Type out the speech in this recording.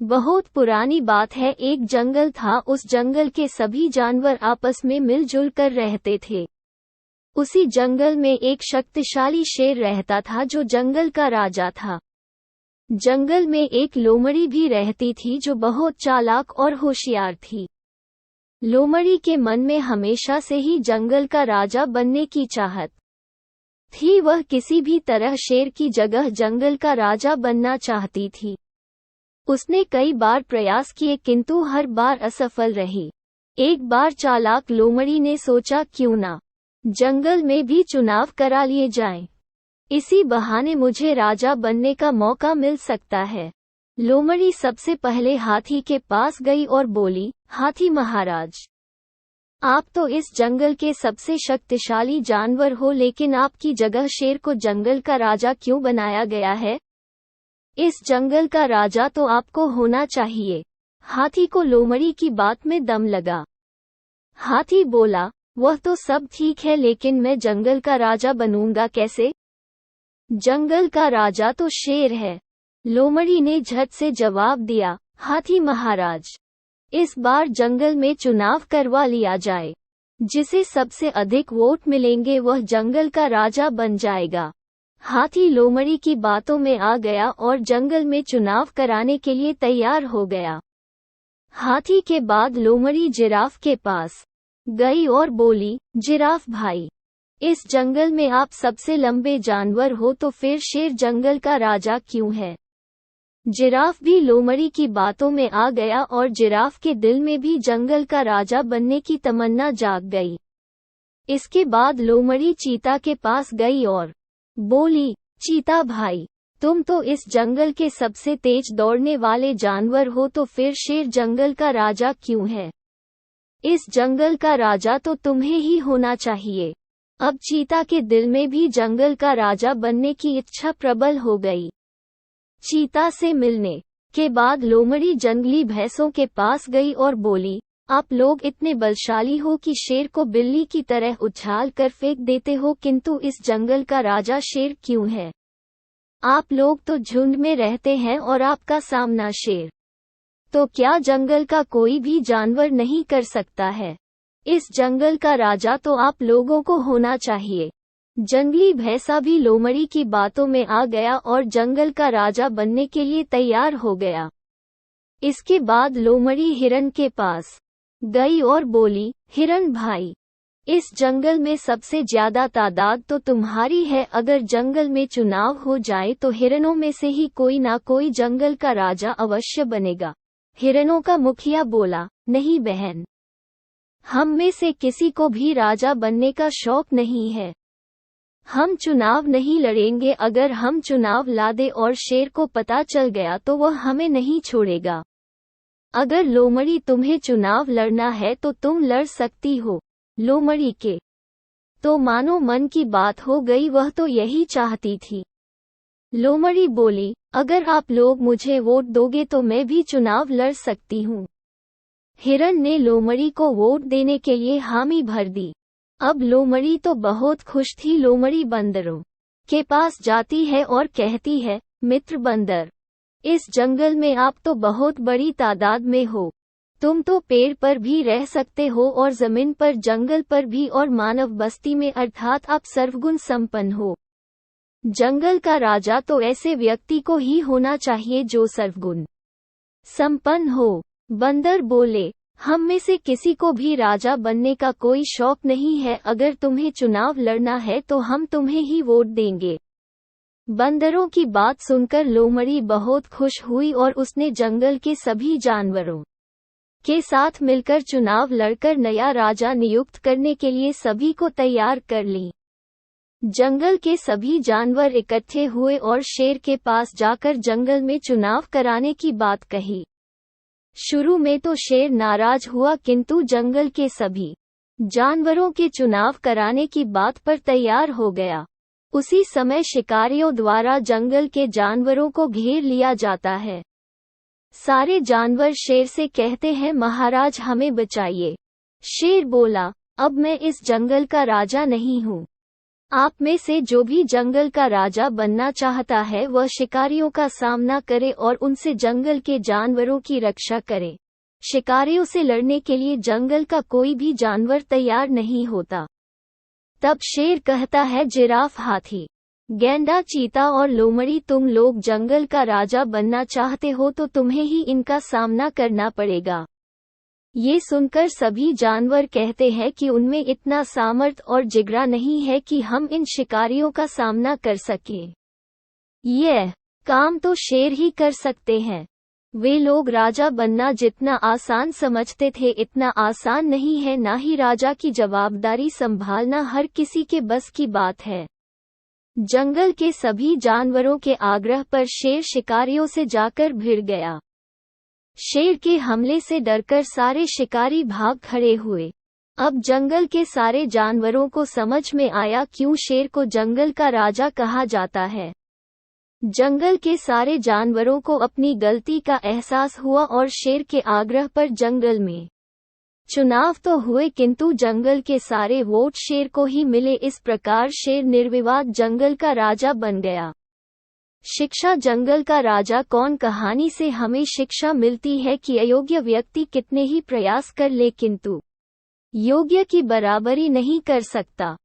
बहुत पुरानी बात है, एक जंगल था। उस जंगल के सभी जानवर आपस में मिलजुल कर रहते थे। उसी जंगल में एक शक्तिशाली शेर रहता था जो जंगल का राजा था। जंगल में एक लोमड़ी भी रहती थी जो बहुत चालाक और होशियार थी। लोमड़ी के मन में हमेशा से ही जंगल का राजा बनने की चाहत थी। वह किसी भी तरह शेर की जगह जंगल का राजा बनना चाहती थी। उसने कई बार प्रयास किए किंतु हर बार असफल रही। एक बार चालाक लोमड़ी ने सोचा, क्यों ना जंगल में भी चुनाव करा लिए जाएं। इसी बहाने मुझे राजा बनने का मौका मिल सकता है। लोमड़ी सबसे पहले हाथी के पास गई और बोली, हाथी महाराज, आप तो इस जंगल के सबसे शक्तिशाली जानवर हो, लेकिन आपकी जगह शेर को जंगल का राजा क्यों बनाया गया है? इस जंगल का राजा तो आपको होना चाहिए। हाथी को लोमड़ी की बात में दम लगा। हाथी बोला, वह तो सब ठीक है, लेकिन मैं जंगल का राजा बनूंगा कैसे? जंगल का राजा तो शेर है। लोमड़ी ने झट से जवाब दिया, हाथी महाराज, इस बार जंगल में चुनाव करवा लिया जाए। जिसे सबसे अधिक वोट मिलेंगे वह जंगल का राजा बन जाएगा। हाथी लोमड़ी की बातों में आ गया और जंगल में चुनाव कराने के लिए तैयार हो गया। हाथी के बाद लोमड़ी जिराफ के पास गई और बोली, जिराफ भाई, इस जंगल में आप सबसे लंबे जानवर हो, तो फिर शेर जंगल का राजा क्यों है? जिराफ भी लोमड़ी की बातों में आ गया और जिराफ के दिल में भी जंगल का राजा बनने की तमन्ना जाग गई। इसके बाद लोमड़ी चीता के पास गई और बोली, चीता भाई, तुम तो इस जंगल के सबसे तेज दौड़ने वाले जानवर हो, तो फिर शेर जंगल का राजा क्यों है? इस जंगल का राजा तो तुम्हें ही होना चाहिए। अब चीता के दिल में भी जंगल का राजा बनने की इच्छा प्रबल हो गई। चीता से मिलने के बाद लोमड़ी जंगली भैंसों के पास गई और बोली, आप लोग इतने बलशाली हो कि शेर को बिल्ली की तरह उछाल कर फेंक देते हो, किंतु इस जंगल का राजा शेर क्यों है? आप लोग तो झुंड में रहते हैं और आपका सामना शेर, तो क्या जंगल का कोई भी जानवर नहीं कर सकता है? इस जंगल का राजा तो आप लोगों को होना चाहिए। जंगली भैंसा भी लोमड़ी की बातों में आ गया और जंगल का राजा बनने के लिए तैयार हो गया। इसके बाद लोमड़ी हिरन के पास गई और बोली, हिरन भाई, इस जंगल में सबसे ज्यादा तादाद तो तुम्हारी है। अगर जंगल में चुनाव हो जाए तो हिरनों में से ही कोई ना कोई जंगल का राजा अवश्य बनेगा। हिरनों का मुखिया बोला, नहीं बहन, हम में से किसी को भी राजा बनने का शौक नहीं है। हम चुनाव नहीं लड़ेंगे। अगर हम चुनाव लादे और शेर को पता चल गया तो वह हमें नहीं छोड़ेगा। अगर लोमड़ी तुम्हें चुनाव लड़ना है तो तुम लड़ सकती हो। लोमड़ी के तो मानो मन की बात हो गई, वह तो यही चाहती थी। लोमड़ी बोली, अगर आप लोग मुझे वोट दोगे तो मैं भी चुनाव लड़ सकती हूँ। हिरन ने लोमड़ी को वोट देने के लिए हामी भर दी। अब लोमड़ी तो बहुत खुश थी। लोमड़ी बंदरों के पास जाती है और कहती है, मित्र बंदर, इस जंगल में आप तो बहुत बड़ी तादाद में हो। तुम तो पेड़ पर भी रह सकते हो और जमीन पर, जंगल पर भी, और मानव बस्ती में, अर्थात आप सर्वगुण संपन्न हो। जंगल का राजा तो ऐसे व्यक्ति को ही होना चाहिए जो सर्वगुण संपन्न हो। बंदर बोले, हम में से किसी को भी राजा बनने का कोई शौक नहीं है। अगर तुम्हें चुनाव लड़ना है तो हम तुम्हें ही वोट देंगे। बंदरों की बात सुनकर लोमड़ी बहुत खुश हुई और उसने जंगल के सभी जानवरों के साथ मिलकर चुनाव लड़कर नया राजा नियुक्त करने के लिए सभी को तैयार कर ली। जंगल के सभी जानवर इकट्ठे हुए और शेर के पास जाकर जंगल में चुनाव कराने की बात कही। शुरू में तो शेर नाराज हुआ, किंतु जंगल के सभी जानवरों के चुनाव कराने की बात पर तैयार हो गया। उसी समय शिकारियों द्वारा जंगल के जानवरों को घेर लिया जाता है। सारे जानवर शेर से कहते हैं, महाराज हमें बचाइए। शेर बोला, अब मैं इस जंगल का राजा नहीं हूँ। आप में से जो भी जंगल का राजा बनना चाहता है वह शिकारियों का सामना करे और उनसे जंगल के जानवरों की रक्षा करे। शिकारियों से लड़ने के लिए जंगल का कोई भी जानवर तैयार नहीं होता। तब शेर कहता है, जिराफ, हाथी, गैंडा, चीता और लोमड़ी, तुम लोग जंगल का राजा बनना चाहते हो तो तुम्हें ही इनका सामना करना पड़ेगा। ये सुनकर सभी जानवर कहते हैं कि उनमें इतना सामर्थ और जिगरा नहीं है कि हम इन शिकारियों का सामना कर सकें। यह काम तो शेर ही कर सकते हैं। वे लोग राजा बनना जितना आसान समझते थे इतना आसान नहीं है, ना ही राजा की जवाबदारी संभालना हर किसी के बस की बात है। जंगल के सभी जानवरों के आग्रह पर शेर शिकारियों से जाकर भिड़ गया। शेर के हमले से डरकर सारे शिकारी भाग खड़े हुए। अब जंगल के सारे जानवरों को समझ में आया क्यों शेर को जंगल का राजा कहा जाता है। जंगल के सारे जानवरों को अपनी गलती का एहसास हुआ और शेर के आग्रह पर जंगल में चुनाव तो हुए किंतु जंगल के सारे वोट शेर को ही मिले। इस प्रकार शेर निर्विवाद जंगल का राजा बन गया। शिक्षा, जंगल का राजा कौन कहानी से हमें शिक्षा मिलती है कि अयोग्य व्यक्ति कितने ही प्रयास कर ले किंतु योग्य की बराबरी नहीं कर सकता।